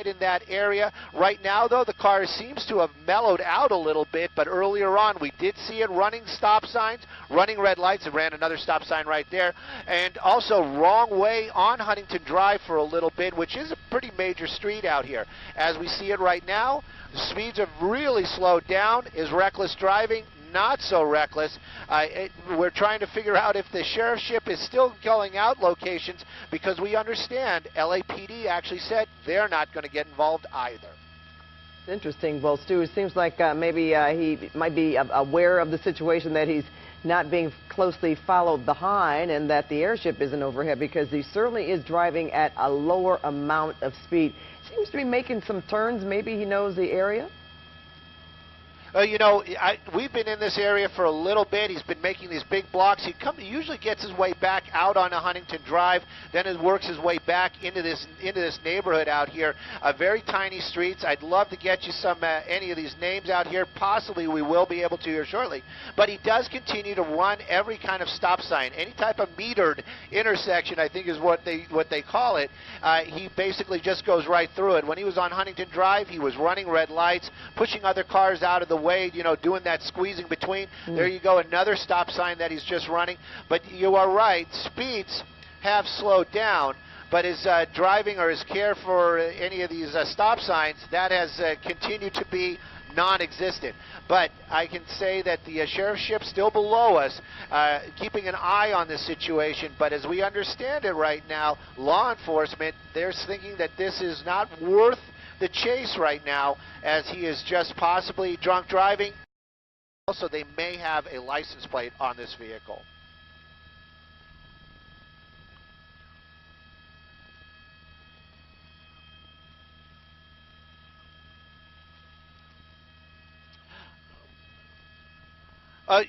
in that area. Right now, though, the car seems to have mellowed out a little bit, but earlier on we did see it running stop signs, running red lights. It ran another stop sign right there, and also wrong way on Huntington Drive for a little bit, which is a pretty major street out here. As we see it right now, the speeds have really slowed down. Is reckless driving? Not so reckless. We're trying to figure out if the sheriff's ship is still going out locations, because we understand LAPD actually said they're not going to get involved either. Interesting. Well, Stu, it seems like maybe he might be aware of the situation, that he's not being closely followed behind, and that the airship isn't overhead, because he certainly is driving at a lower amount of speed. Seems to be making some turns. Maybe he knows the area. You know, we've been in this area for a little bit. He been making these big blocks. He usually gets his way back out on a Huntington Drive, then he works his way back into this neighborhood out here. Very tiny streets. I'd love to get you some any of these names out here. Possibly we will be able to here shortly. But he does continue to run every kind of stop sign, any type of metered intersection, I think is what they call it. He basically just goes right through it. When he was on Huntington Drive, he was running red lights, pushing other cars out of the way, you know, doing that squeezing between. There you go, another stop sign that he's just running. But you are right, speeds have slowed down, but his driving or his care for any of these stop signs, that has continued to be non-existent. But I can say that the sheriff's ship's still below us, keeping an eye on this situation. But as we understand it right now, law enforcement, they're thinking that this is not worth the chase right now, as he is just possibly drunk driving. Also, they may have a license plate on this vehicle.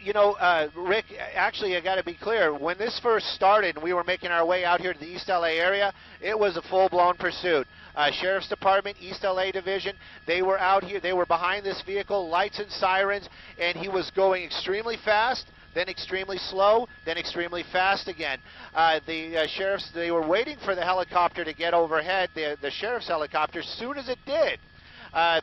You know, Rick, actually, I got to be clear. When this first started and we were making our way out here to the East L.A. area, it was a full-blown pursuit. Sheriff's Department, East L.A. Division, they were out here. They were behind this vehicle, lights and sirens, and he was going extremely fast, then extremely slow, then extremely fast again. The sheriffs, they were waiting for the helicopter to get overhead, the sheriff's helicopter. As soon as it did,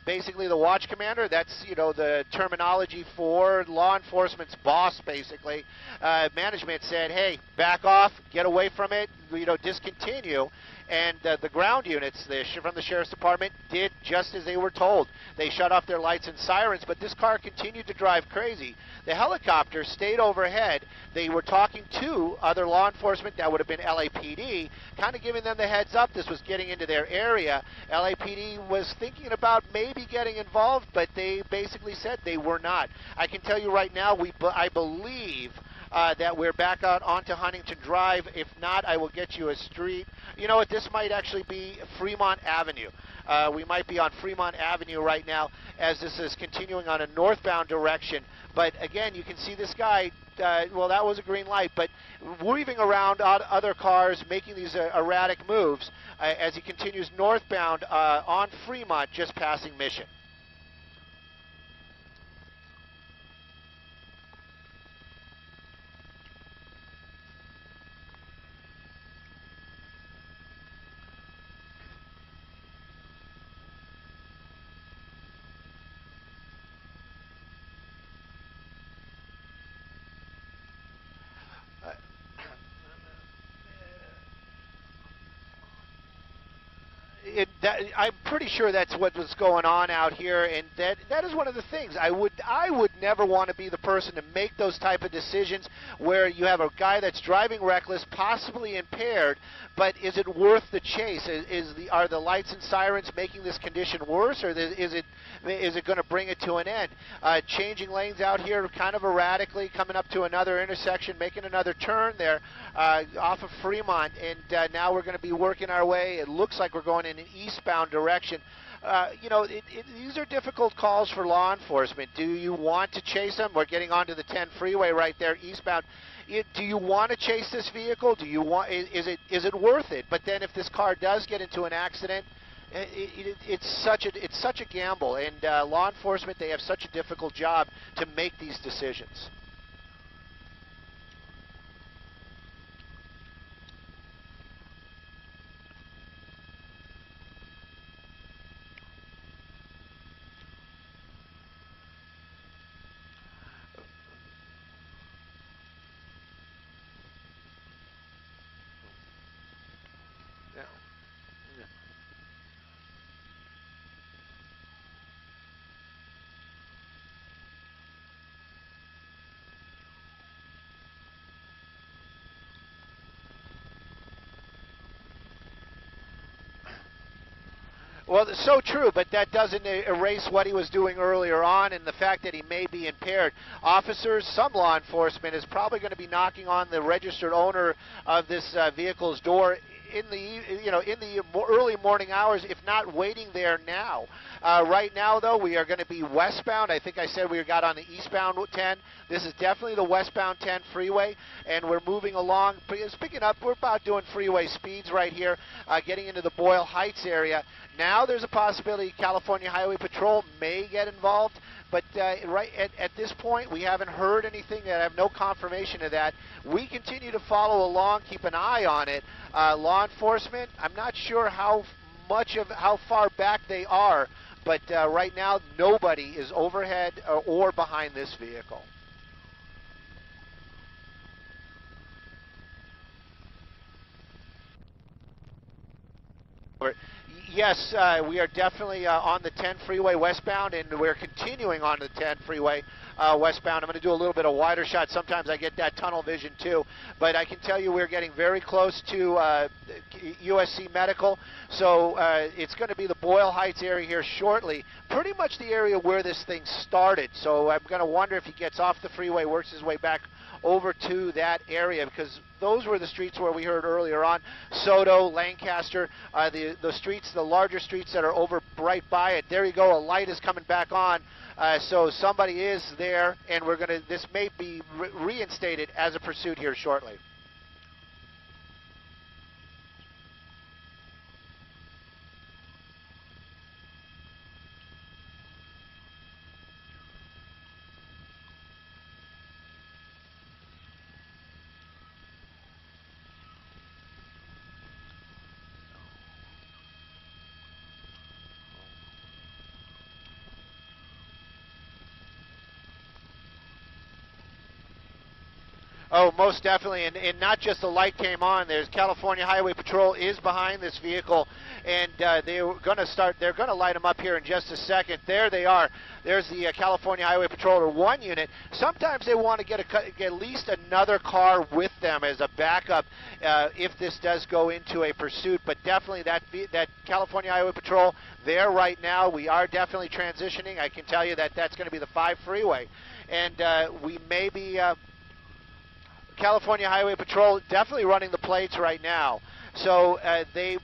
basically the watch commander, that's, you know, the terminology for law enforcement's boss, basically. Management said, hey, back off, get away from it, you know, discontinue. And the ground units from the Sheriff's Department did just as they were told. They shut off their lights and sirens, but this car continued to drive crazy. The helicopter stayed overhead. They were talking to other law enforcement, that would have been LAPD, kind of giving them the heads up this was getting into their area. LAPD was thinking about maybe getting involved, but they basically said they were not. I can tell you right now, I believe that we're back out onto Huntington Drive. If not, I will get you a street. You know what, this might actually be Fremont Avenue. We might be on Fremont Avenue right now as this is continuing on a northbound direction. But again, you can see this guy, well, that was a green light, but weaving around other cars, making these erratic moves as he continues northbound on Fremont, just passing Mission. I'm pretty sure that's what was going on out here, and that is one of the things. I would never want to be the person to make those type of decisions where you have a guy that's driving reckless, possibly impaired, but is it worth the chase? Are the lights and sirens making this condition worse, or is it going to bring it to an end? Changing lanes out here kind of erratically, coming up to another intersection, making another turn there off of Fremont, and now we're going to be working our way. It looks like we're going in an eastbound direction. You know, these are difficult calls for law enforcement. Do you want to chase them? We're getting onto the 10 freeway right there, eastbound. Do you want to chase this vehicle? Do you want? Is it worth it? But then if this car does get into an accident, it's such a gamble. And law enforcement, they have such a difficult job to make these decisions. Well, it's so true, but that doesn't erase what he was doing earlier on and the fact that he may be impaired. Officers, some law enforcement is probably going to be knocking on the registered owner of this vehicle's door in the early morning hours, if not waiting there now. Right now, though, we are going to be westbound. I think I said we got on the eastbound 10. This is definitely the westbound 10 freeway, and we're moving along. It's picking up. We're about doing freeway speeds right here, getting into the Boyle Heights area. Now there's a possibility California Highway Patrol may get involved. But right at this point, we haven't heard anything. I have no confirmation of that. We continue to follow along, keep an eye on it. Law enforcement, I'm not sure how far back they are, but right now nobody is overhead or behind this vehicle. Yes, we are definitely on the 10 freeway westbound, and we're continuing on the 10 freeway westbound. I'm going to do a little bit of wider shot. Sometimes I get that tunnel vision too, but I can tell you we're getting very close to USC Medical, so it's going to be the Boyle Heights area here shortly, pretty much the area where this thing started. So I'm going to wonder if he gets off the freeway, works his way back over to that area, because those were the streets where we heard earlier on, Soto, Lancaster, the streets, the larger streets that are over right by it. There you go, a light is coming back on, so somebody is there, and this may be reinstated as a pursuit here shortly. Oh, most definitely, and not just the light came on. There's California Highway Patrol is behind this vehicle, and they're going to light them up here in just a second. There they are. There's the California Highway Patrol, or one unit. Sometimes they want to get at least another car with them as a backup if this does go into a pursuit. But definitely that California Highway Patrol there right now. We are definitely transitioning. I can tell you that that's going to be the 5 freeway, and we may be. California Highway Patrol definitely running the plates right now. So they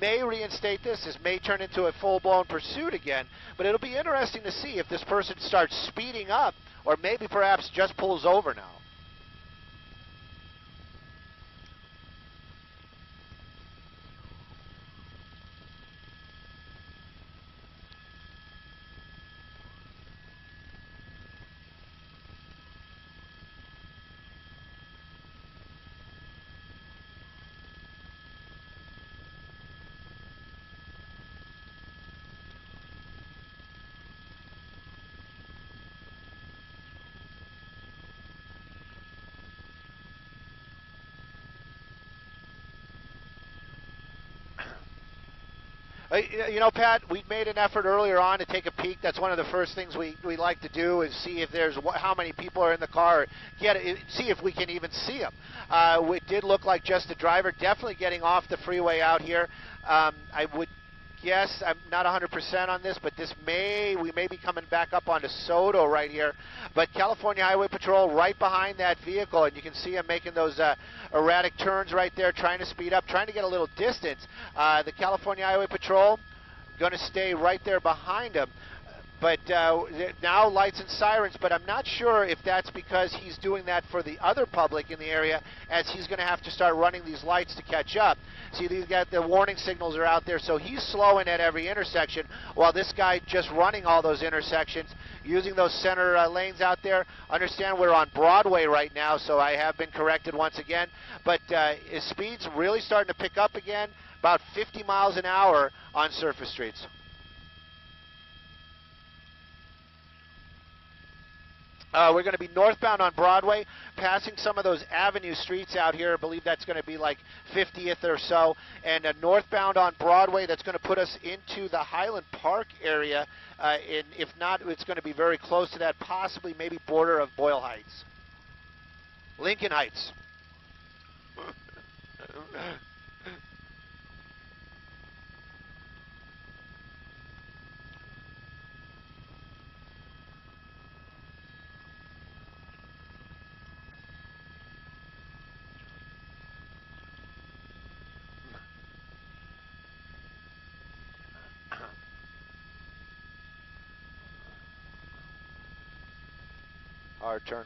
may reinstate this. This may turn into a full-blown pursuit again. But it'll be interesting to see if this person starts speeding up or maybe perhaps just pulls over now. You know, Pat, we made an effort earlier on to take a peek. That's one of the first things we like to do is see if there's how many people are in the car, see if we can even see them. It did look like just the driver, definitely getting off the freeway out here. I would guess, I'm not 100% on this, but we may be coming back up onto Soto right here. But California Highway Patrol right behind that vehicle, and you can see him making those erratic turns right there, trying to speed up, trying to get a little distance. The California Highway Patrol going to stay right there behind him. But now lights and sirens, but I'm not sure if that's because he's doing that for the other public in the area, as he's going to have to start running these lights to catch up. See, these got the warning signals are out there, so he's slowing at every intersection, while this guy just running all those intersections, using those center lanes out there. Understand we're on Broadway right now, so I have been corrected once again. But his speed's really starting to pick up again, about 50 miles an hour on surface streets. We're going to be northbound on Broadway, passing some of those avenue streets out here. I believe that's going to be like 50th or so. And northbound on Broadway, that's going to put us into the Highland Park area. And if not, it's going to be very close to that, possibly maybe border of Boyle Heights. Lincoln Heights. hard turn.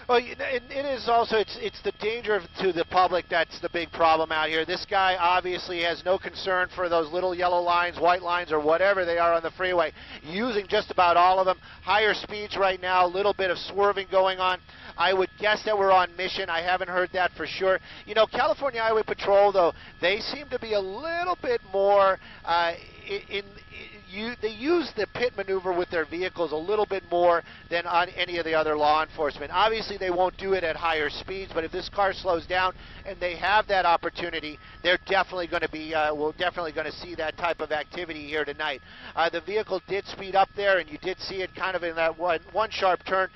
Well, it is also, it's the danger to the public that's the big problem out here. This guy obviously has no concern for those little yellow lines, white lines, or whatever they are on the freeway, using just about all of them. Higher speeds right now, a little bit of swerving going on. I would guess that we're on mission. I haven't heard that for sure. You know, California Highway Patrol, though, they seem to be a little bit more they use the pit maneuver with their vehicles a little bit more than on any of the other law enforcement. Obviously, they won't do it at higher speeds, but if this car slows down and they have that opportunity, they're definitely going to be, we're definitely going to see that type of activity here tonight. The vehicle did speed up there, and you did see it kind of in that one sharp turn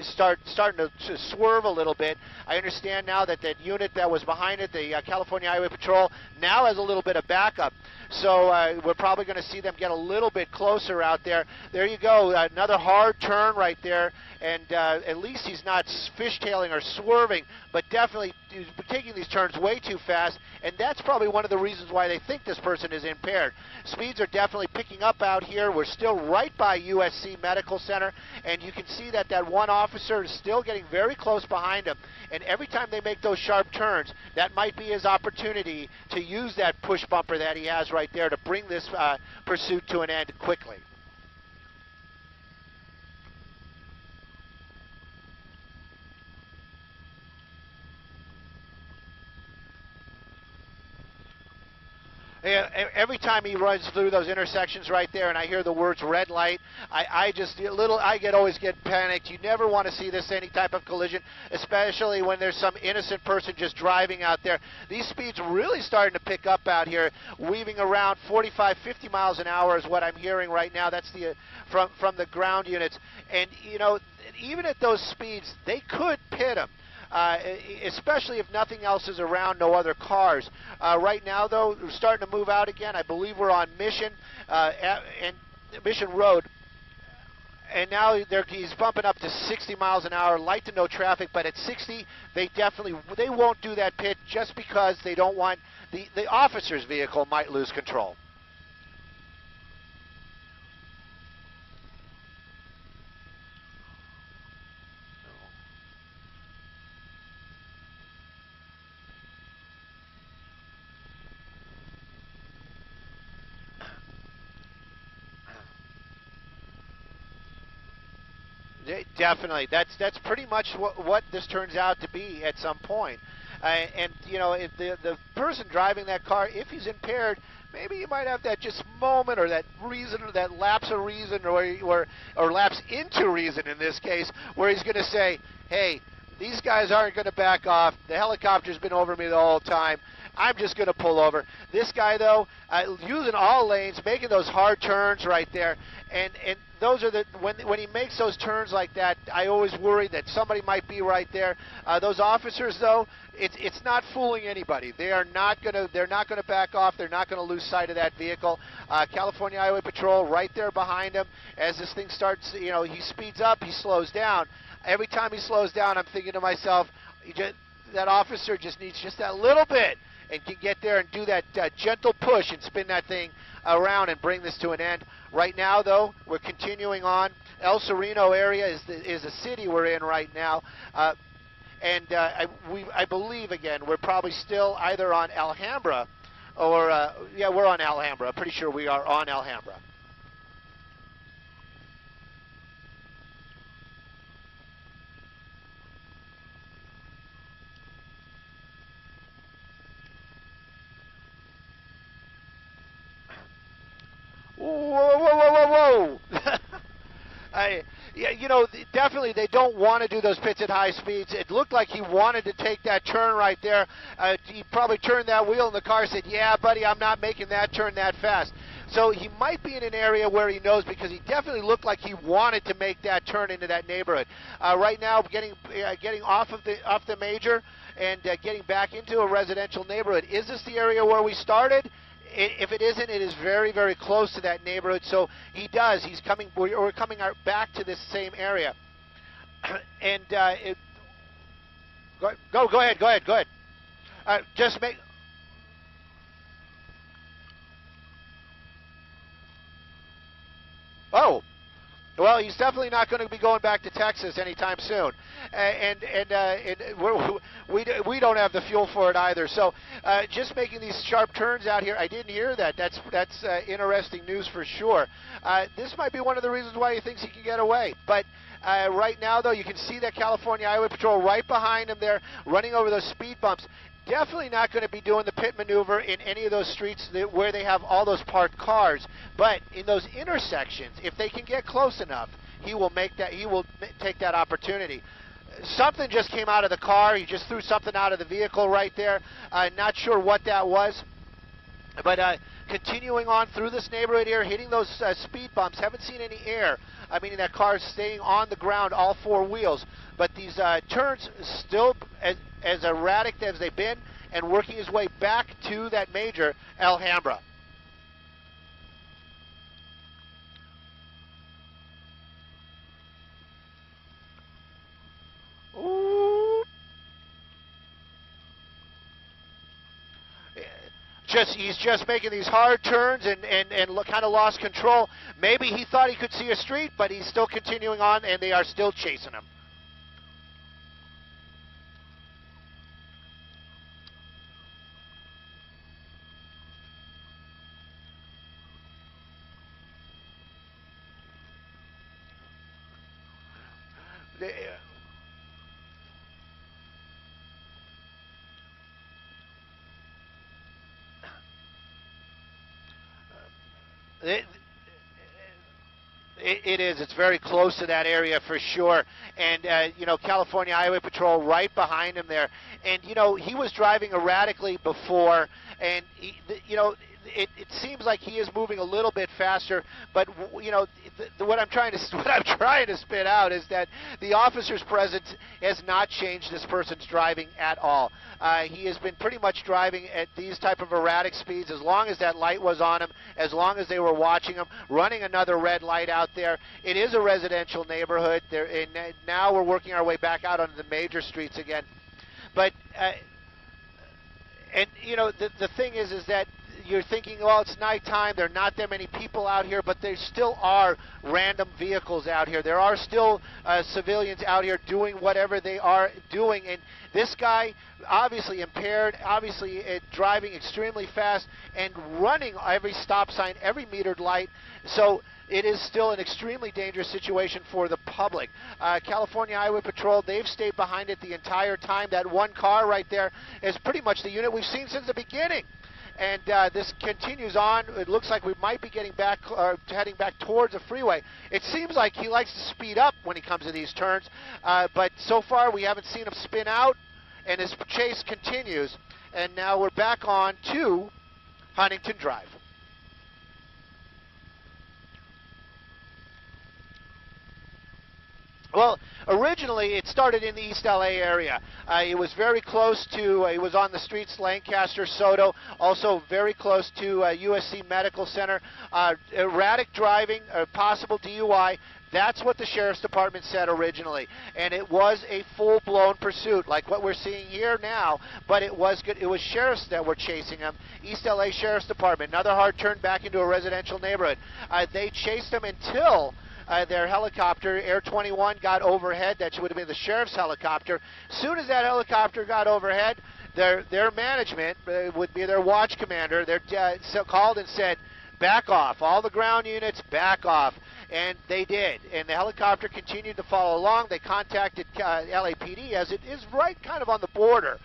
starting to swerve a little bit. I understand now that that unit that was behind it, the California Highway Patrol, now has a little bit of backup. So we're probably going to see them get a little bit closer out there. There you go, another hard turn right there, and at least he's not fishtailing or swerving, but definitely he's taking these turns way too fast, and that's probably one of the reasons why they think this person is impaired. Speeds are definitely picking up out here. We're still right by USC Medical Center, and you can see that that one officer is still getting very close behind him, and every time they make those sharp turns, that might be his opportunity to use that push bumper that he has right there to bring this pursuit to an end quickly. Every time he runs through those intersections right there and I hear the words red light, I always get panicked. You never want to see this any type of collision, especially when there's some innocent person just driving out there. These speeds really starting to pick up out here, weaving around 45, 50 miles an hour is what I'm hearing right now. That's the from the ground units. And, you know, even at those speeds, they could pit him. Especially if nothing else is around, no other cars. Right now, though, we're starting to move out again. I believe we're on Mission and Mission Road, and now he's bumping up to 60 miles an hour, light to no traffic. But at 60, they won't do that pit just because they don't want the officer's vehicle might lose control. Definitely, that's pretty much what this turns out to be at some point. And you know, if the person driving that car, if he's impaired, maybe you might have that just moment or that reason or that lapse of reason or lapse into reason in this case, where he's going to say, hey, these guys aren't going to back off. The helicopter's been over me the whole time. I'm just going to pull over. This guy, though, using all lanes, making those hard turns right there, and those are when he makes those turns like that, I always worry that somebody might be right there. Those officers, though, it's not fooling anybody. They're not going to back off. They're not going to lose sight of that vehicle. California Highway Patrol right there behind him. As this thing starts, you know, he speeds up, he slows down. Every time he slows down, I'm thinking to myself, that officer just needs just that little bit and can get there and do that gentle push and spin that thing around and bring this to an end. Right now, though, we're continuing on. El Sereno area is the city we're in right now. I believe, again, we're probably still either on Alhambra or, yeah, we're on Alhambra. I'm pretty sure we are on Alhambra. Whoa, whoa, whoa, whoa, whoa. Yeah, you know, definitely they don't want to do those pits at high speeds. It looked like he wanted to take that turn right there. He probably turned that wheel in the car and said, yeah, buddy, I'm not making that turn that fast. So he might be in an area where he knows, because he definitely looked like he wanted to make that turn into that neighborhood. Right now, getting off the major and getting back into a residential neighborhood. Is this the area where we started? If it isn't, it is very, very close to that neighborhood. So he does. He's coming. We're coming back to this same area. And go ahead. Just make. Oh, well, he's definitely not going to be going back to Texas anytime soon, and we don't have the fuel for it either. So just making these sharp turns out here, I didn't hear that. That's interesting news for sure. This might be one of the reasons why he thinks he can get away. But right now, though, you can see that California Highway Patrol right behind him there, running over those speed bumps. Definitely not going to be doing the pit maneuver in any of those streets where they have all those parked cars. But in those intersections, if they can get close enough, he will make that. He will take that opportunity. Something just came out of the car. He just threw something out of the vehicle right there. Not sure what that was. But continuing on through this neighborhood here, hitting those speed bumps. Haven't seen any air. I mean, that car is staying on the ground, all four wheels. But these turns still as erratic as they've been, and working his way back to that major, Alhambra. Ooh. He's just making these hard turns and kind of lost control. Maybe he thought he could see a street, but he's still continuing on, and they are still chasing him. It is. It's very close to that area for sure. And, you know, California Highway Patrol right behind him there. And, you know, he was driving erratically before, and, you know, it seems like he is moving a little bit faster, but you know what I'm trying to spit out is that the officer's presence has not changed this person's driving at all. He has been pretty much driving at these type of erratic speeds as long as that light was on him, as long as they were watching him, running another red light out there. It is a residential neighborhood there, and now we're working our way back out onto the major streets again. But and you know the thing is that you're thinking, well, it's nighttime, there are not that many people out here, but there still are random vehicles out here. There are still civilians out here doing whatever they are doing, and this guy, obviously impaired, obviously driving extremely fast and running every stop sign, every metered light, so it is still an extremely dangerous situation for the public. California Highway Patrol, they've stayed behind it the entire time. That one car right there is pretty much the unit we've seen since the beginning. And this continues on. It looks like we might be getting back, heading back towards the freeway. It seems like he likes to speed up when he comes to these turns, but so far we haven't seen him spin out, and his chase continues. And now we're back on to Huntington Drive. Well, originally it started in the East L.A. area. It was very close to, it was on the streets Lancaster, Soto, also very close to USC Medical Center. Erratic driving, possible DUI. That's what the Sheriff's Department said originally. And it was a full-blown pursuit, like what we're seeing here now, but it was good. It was sheriffs that were chasing him. East L.A. Sheriff's Department, another hard turn back into a residential neighborhood. They chased him until their helicopter, Air 21, got overhead. That would have been the sheriff's helicopter. As soon as that helicopter got overhead, their management, would be their watch commander, called and said, back off. All the ground units, back off. And they did. And the helicopter continued to follow along. They contacted LAPD, as it is right kind of on the border.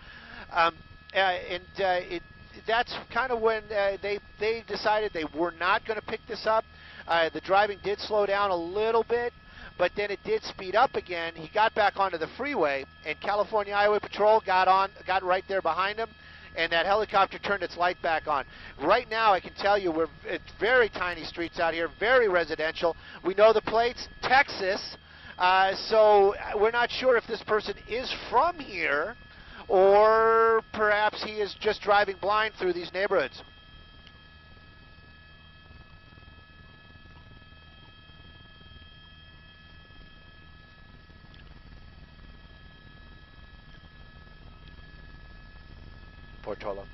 That's kind of when they decided they were not going to pick this up. The driving did slow down a little bit, but then it did speed up again. He got back onto the freeway, and California Highway Patrol got right there behind him, and that helicopter turned its light back on. Right now, I can tell you, it's very tiny streets out here, very residential. We know the plates, Texas, so we're not sure if this person is from here, or perhaps he is just driving blind through these neighborhoods. Portola.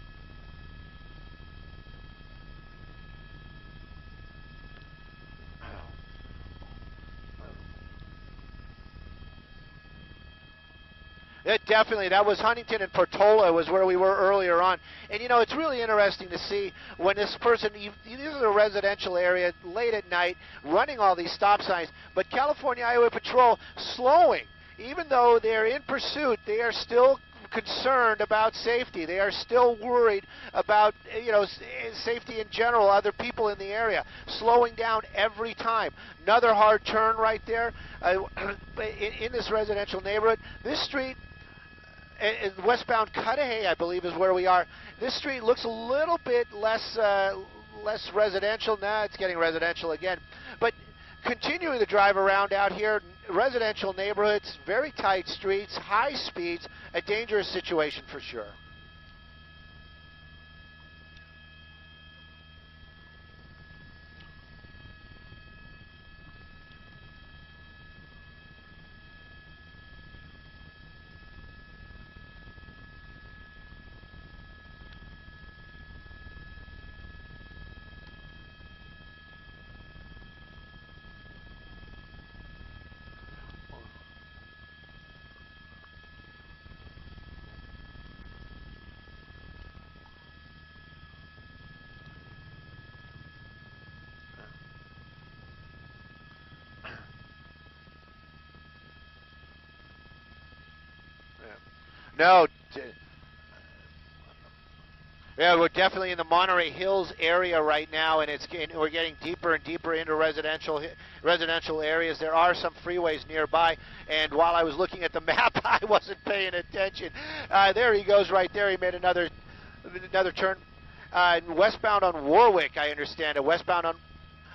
It definitely, that was Huntington and Portola was where we were earlier on. And, you know, it's really interesting to see when this person, this is a residential area, late at night, running all these stop signs, but California Highway Patrol slowing. Even though they're in pursuit, they are still concerned about safety. They are still worried about, you know, safety in general, other people in the area, slowing down every time. Another hard turn right there in this residential neighborhood. This street, westbound Cudahy, I believe, is where we are. This street looks a little bit less residential. Now it's getting residential again. But continuing the drive around out here, residential neighborhoods, very tight streets, high speeds, a dangerous situation for sure. No. Yeah, we're definitely in the Monterey Hills area right now, and we're getting deeper and deeper into residential areas. There are some freeways nearby, and while I was looking at the map, I wasn't paying attention. There he goes right there. He made another turn. Westbound on Warwick, I understand. Westbound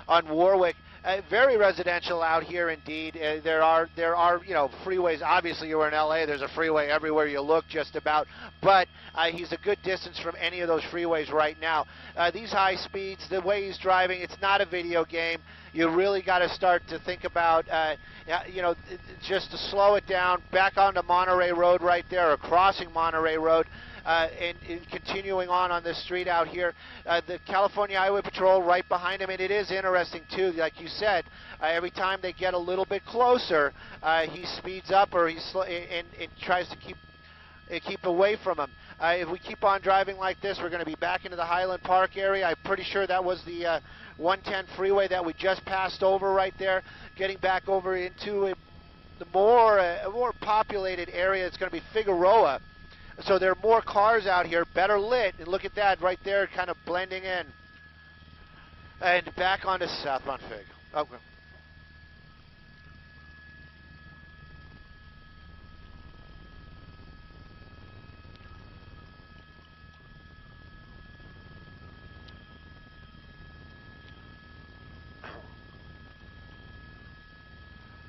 on Warwick. Very residential out here indeed. There are you know, freeways. Obviously, you're in L.A. There's a freeway everywhere you look, just about. But he's a good distance from any of those freeways right now. These high speeds, the way he's driving, it's not a video game. You really got to start to think about, you know, just to slow it down. Back onto Monterey Road right there, or crossing Monterey Road. And continuing on this street out here, the California Highway Patrol right behind him, and it is interesting too, like you said, every time they get a little bit closer, he speeds up or and tries to keep away from him. If we keep on driving like this, we're going to be back into the Highland Park area. I'm pretty sure that was the 110 freeway that we just passed over right there, getting back over into the more populated area. It's going to be Figueroa. So there are more cars out here, better lit, and look at that right there, kind of blending in. And back onto southbound Fig. Okay.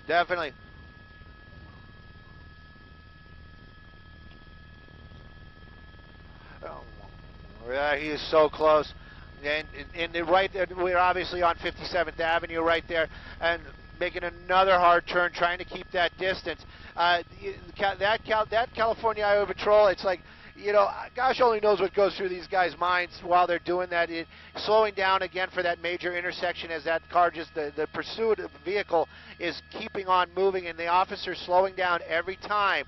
Definitely. Yeah, he is so close. And right, we're obviously on 57th Avenue right there, and making another hard turn, trying to keep that distance. That California Highway Patrol, it's like, you know, gosh only knows what goes through these guys' minds while they're doing that. Slowing down again for that major intersection as that car just, the pursuit vehicle is keeping on moving, and the officer's slowing down every time.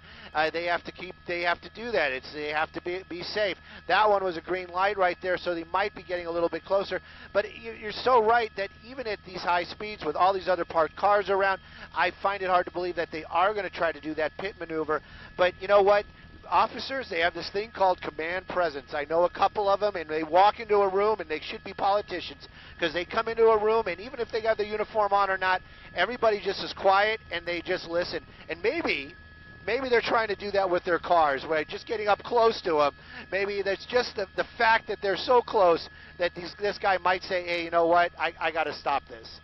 They have to do that. They have to be safe. That one was a green light right there, so they might be getting a little bit closer. But you're so right that even at these high speeds with all these other parked cars around, I find it hard to believe that they are going to try to do that pit maneuver. But you know what? Officers, they have this thing called command presence. I know a couple of them, and they walk into a room, and they should be politicians, because they come into a room, and even if they got the uniform on or not, everybody just is quiet, and they just listen. And maybe they're trying to do that with their cars, where just getting up close to them. Maybe that's just the fact that they're so close that this guy might say, hey, you know what, I got to stop this.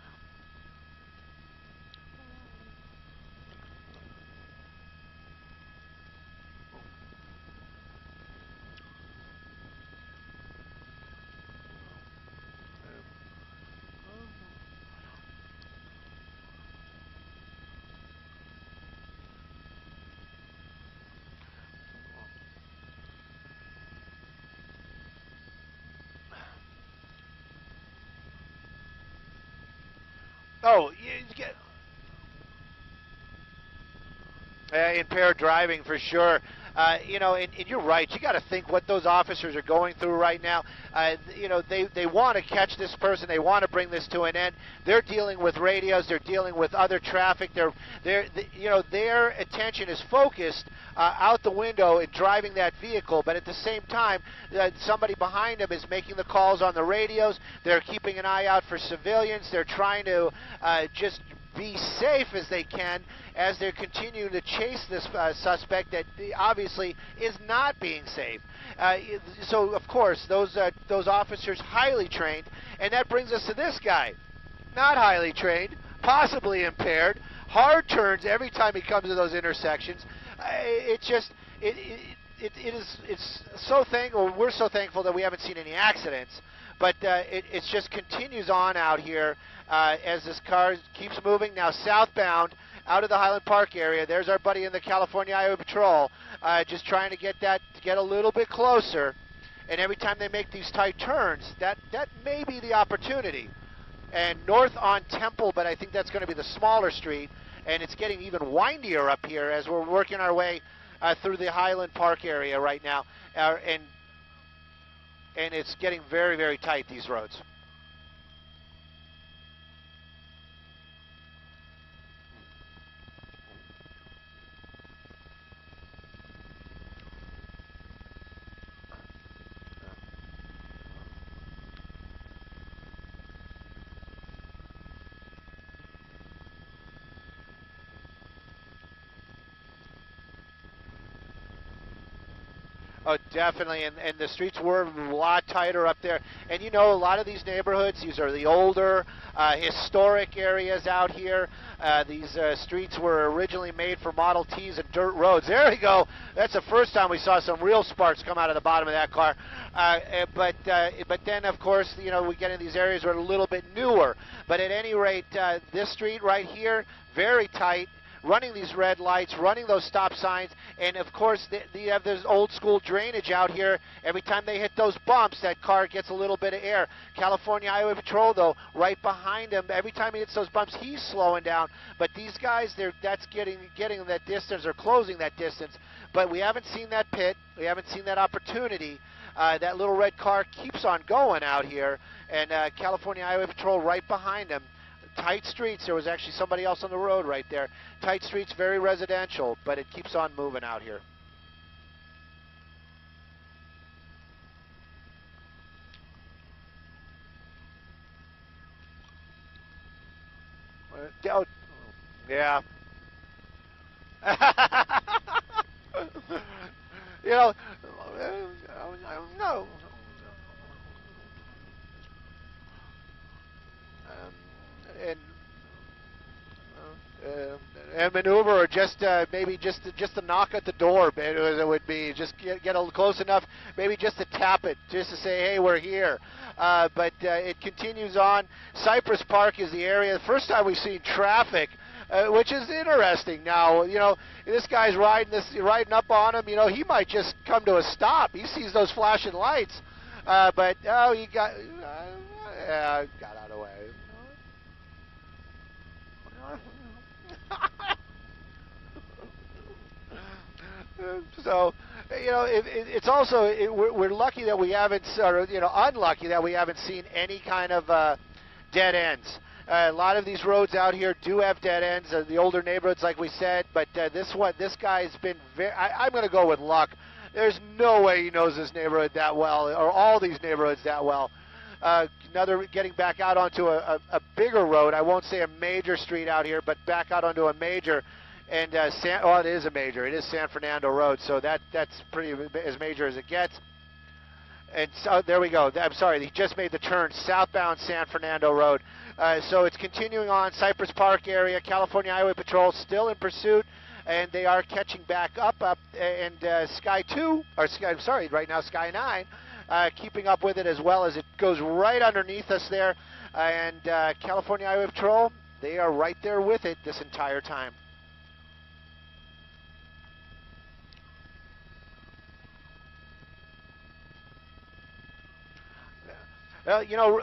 Oh, you get impaired driving for sure. You know, and you're right. You got to think what those officers are going through right now. You know, they want to catch this person. They want to bring this to an end. They're dealing with radios. They're dealing with other traffic. You know, their attention is focused out the window and driving that vehicle. But at the same time, somebody behind them is making the calls on the radios. They're keeping an eye out for civilians. They're trying to just be safe as they can as they're continuing to chase this suspect that obviously is not being safe. So of course those officers highly trained, and that brings us to this guy, not highly trained, possibly impaired, hard turns every time he comes to those intersections. It's so thankful. We're so thankful that we haven't seen any accidents, but it just continues on out here as this car keeps moving now southbound out of the Highland Park area. There's our buddy in the California Highway Patrol, just trying to get a little bit closer. And every time they make these tight turns, that may be the opportunity. And north on Temple, but I think that's going to be the smaller street, and it's getting even windier up here as we're working our way through the Highland Park area right now, and it's getting very, very tight, these roads. Oh, definitely, and the streets were a lot tighter up there. And you know, a lot of these neighborhoods, these are the older, historic areas out here. These streets were originally made for Model Ts and dirt roads. There we go. That's the first time we saw some real sparks come out of the bottom of that car. But then, of course, you know, we get in these areas that are a little bit newer. But at any rate, this street right here, very tight. Running these red lights, running those stop signs, and of course you have this old school drainage out here. Every time they hit those bumps, that car gets a little bit of air. California Highway Patrol, though, right behind him, every time he hits those bumps, he's slowing down. But these guys, that's getting that distance or closing that distance. But we haven't seen that pit. We haven't seen that opportunity. That little red car keeps on going out here, and California Highway Patrol right behind him. Tight streets. There was actually somebody else on the road right there. Tight streets, very residential, but it keeps on moving out here. Yeah. You know, no. And maneuver, or just maybe just to knock at the door, it would be just get close enough, maybe just to tap it, just to say, hey, we're here. But it continues on. Cypress Park is the area. The first time we've seen traffic, which is interesting. Now, you know, this guy's riding up on him. You know, he might just come to a stop. He sees those flashing lights, but oh, he got out of the way. So, you know, it's also we're lucky that we haven't, or you know, unlucky that we haven't seen any kind of dead ends. A lot of these roads out here do have dead ends. The older neighborhoods, like we said, but this guy's been very. I'm going to go with luck. There's no way he knows this neighborhood that well, or all these neighborhoods that well. Getting back out onto a bigger road. I won't say a major street out here, but back out onto a major. And it is a major. It is San Fernando Road, so that's pretty as major as it gets. And so there we go. I'm sorry, he just made the turn southbound San Fernando Road. So it's continuing on Cypress Park area. California Highway Patrol still in pursuit, and they are catching back up. And Sky 2, or I'm sorry, right now Sky 9, keeping up with it as well as it goes right underneath us there. And California Highway Patrol, they are right there with it this entire time. Well, you know,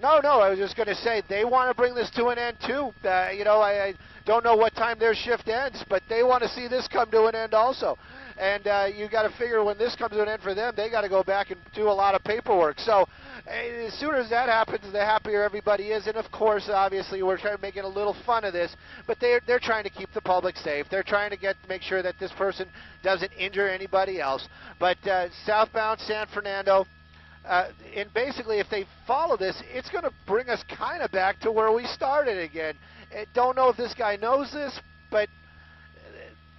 No, no, I was just going to say they want to bring this to an end too. You know, I don't know what time their shift ends, but they want to see this come to an end also. And you got to figure when this comes to an end for them, they got to go back and do a lot of paperwork. So as soon as that happens, the happier everybody is. And of course, obviously, we're trying to make a little fun of this, but they're trying to keep the public safe. They're trying to make sure that this person doesn't injure anybody else. But southbound San Fernando. And basically, if they follow this, it's going to bring us kind of back to where we started again. I don't know if this guy knows this, but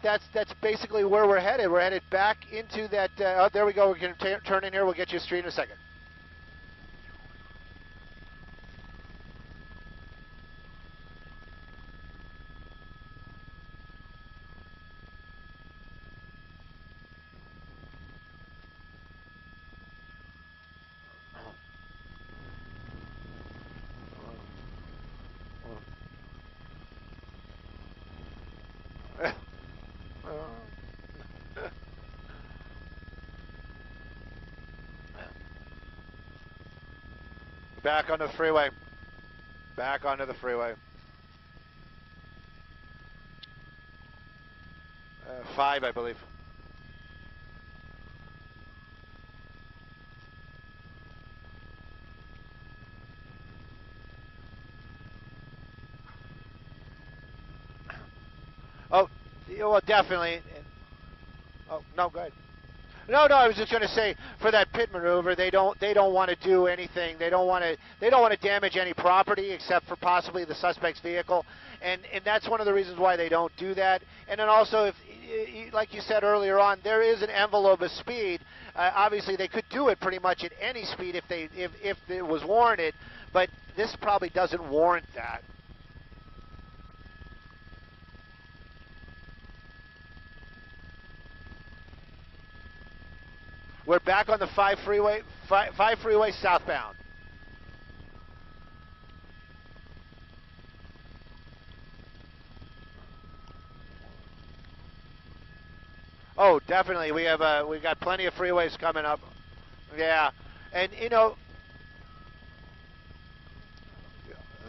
that's basically where we're headed. We're headed back into that. Oh, there we go. We're going to turn in here. We'll get you a street in a second. Back on the freeway. Back onto the freeway. 5, I believe. Oh, well, definitely. Oh, no, go ahead. No, I was just going to say for that pit maneuver, they don't want to do anything. They don't want to damage any property except for possibly the suspect's vehicle, and that's one of the reasons why they don't do that. And then also, if like you said earlier on, there is an envelope of speed. Obviously, they could do it pretty much at any speed if it was warranted, but this probably doesn't warrant that. We're back on the 5 freeway southbound. Oh, definitely. We've got plenty of freeways coming up. Yeah, and you know,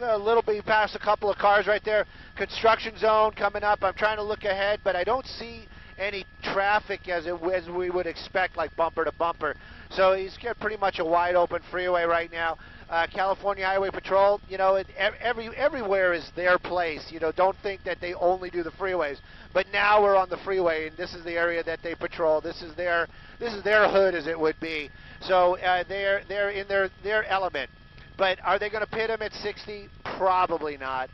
a little bit past a couple of cars right there. Construction zone coming up. I'm trying to look ahead, but I don't see any traffic as we would expect, like bumper to bumper. So he's got pretty much a wide open freeway right now. California Highway Patrol, you know, everywhere is their place. You know, don't think that they only do the freeways. But now we're on the freeway, and this is the area that they patrol. This is their hood, as it would be. So they're in their element. But are they going to pit him at 60? Probably not.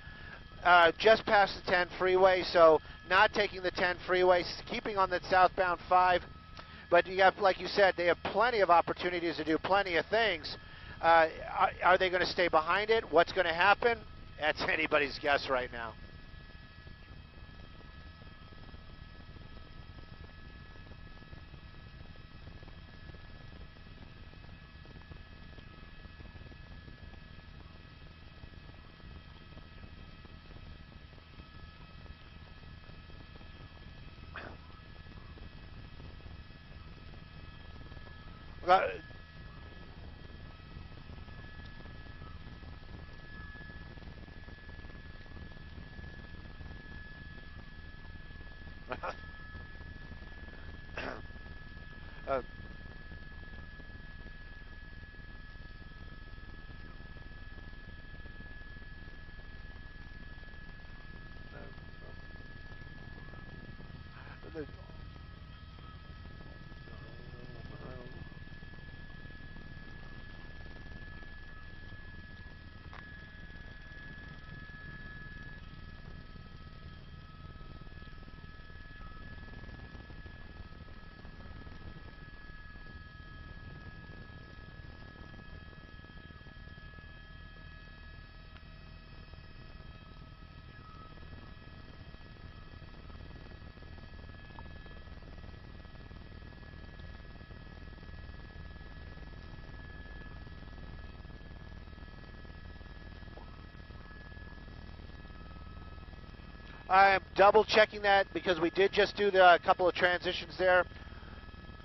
Just past the 10 freeway, so not taking the 10 freeway, keeping on that southbound 5. But you have, like you said, they have plenty of opportunities to do plenty of things. Are they going to stay behind it? What's going to happen? That's anybody's guess right now. I am double checking that because we did just do the couple of transitions there,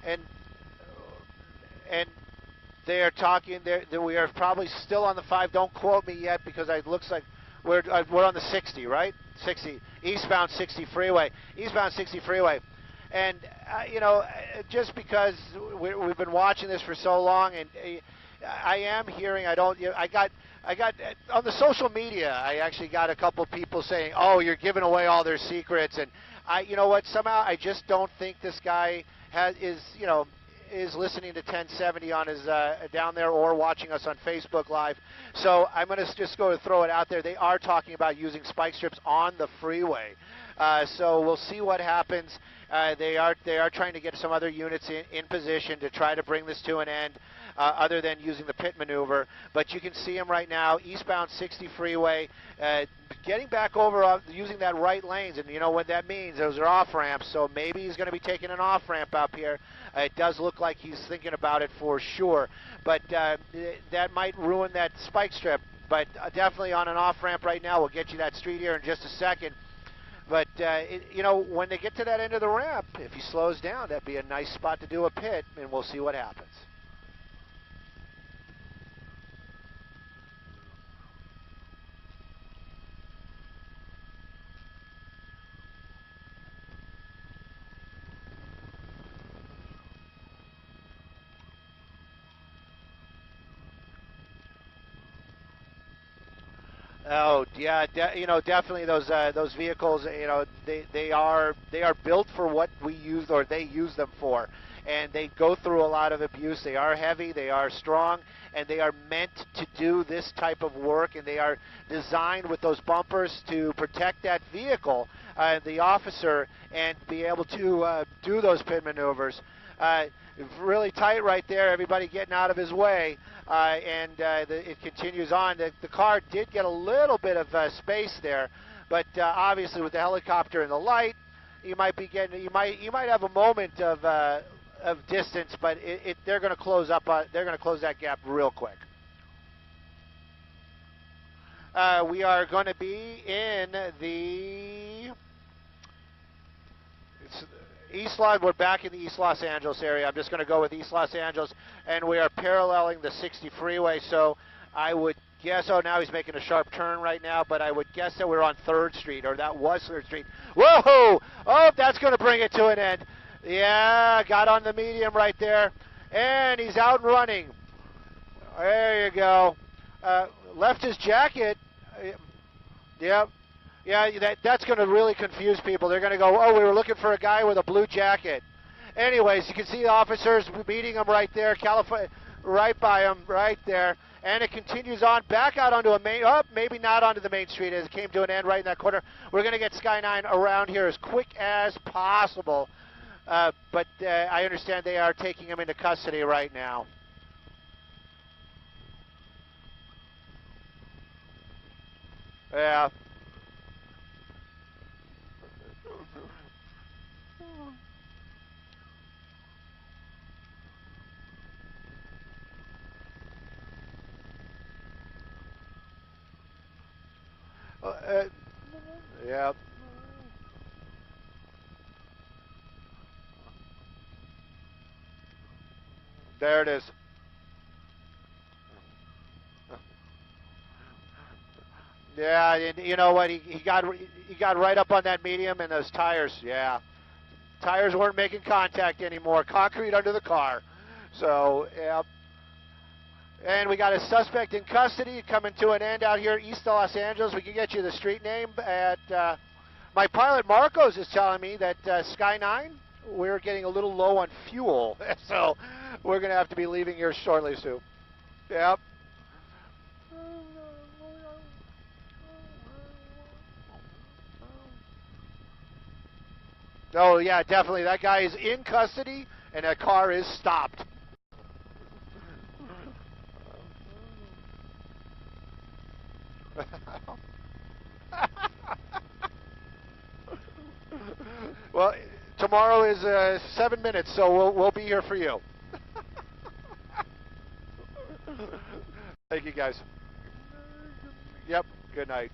and They are talking. We are probably still on the 5. Don't quote me yet because it looks like we're on the 60, right? 60 eastbound 60 freeway. Eastbound 60 freeway. And just because we've been watching this for so long, and I am hearing. I got on the social media. I actually got a couple of people saying, "Oh, you're giving away all their secrets." And you know what? Somehow I just don't think this guy is listening to 1070 on his down there or watching us on Facebook Live. So I'm going to just go to throw it out there. They are talking about using spike strips on the freeway. So we'll see what happens. They are trying to get some other units in position to try to bring this to an end, other than using the pit maneuver. But you can see them right now, eastbound 60 freeway, getting back over using that right lanes. And you know what that means? Those are off ramps. So maybe he's going to be taking an off ramp up here. It does look like he's thinking about it for sure. But that might ruin that spike strip. But definitely on an off ramp right now. We'll get you that street here in just a second. But, when they get to that end of the ramp, if he slows down, that'd be a nice spot to do a pit, and we'll see what happens. Oh yeah, definitely those vehicles. They are built for what we use, or they use them for, and they go through a lot of abuse. They are heavy, they are strong, and they are meant to do this type of work. And they are designed with those bumpers to protect that vehicle, the officer, and be able to do those pit maneuvers. Really tight right there, everybody getting out of his way, and it continues on. The car did get a little bit of space there, but obviously with the helicopter and the light, you might have a moment of distance, but they're going to close up. They're going to close that gap real quick. We are going to be in the we're back in the East Los Angeles area. I'm just going to go with East Los Angeles, and we are paralleling the 60 freeway. So I would guess, now he's making a sharp turn right now, but I would guess that we're on 3rd Street, or that was 3rd Street. Whoa! Oh, that's going to bring it to an end. Yeah, got on the medium right there, and he's out and running. There you go. Left his jacket. Yep. Yeah, that's going to really confuse people. They're going to go, oh, we were looking for a guy with a blue jacket. Anyways, you can see the officers meeting him right there, right by him, right there. And it continues on back out onto maybe not onto the main street as it came to an end right in that corner. We're going to get Sky 9 around here as quick as possible. But I understand they are taking him into custody right now. Yeah. Yeah. There it is. Yeah, and you know what? He got right up on that medium, and those tires. Yeah, tires weren't making contact anymore. Concrete under the car. So yeah. And we got a suspect in custody coming to an end out here east of Los Angeles. We can get you the street name. My pilot Marcos is telling me that Sky 9, we're getting a little low on fuel, so we're going to have to be leaving here shortly, Sue. Yep. Oh, yeah, definitely. That guy is in custody, and that car is stopped. Well, tomorrow is 7 minutes, so we'll be here for you. Thank you, guys. Yep, good night.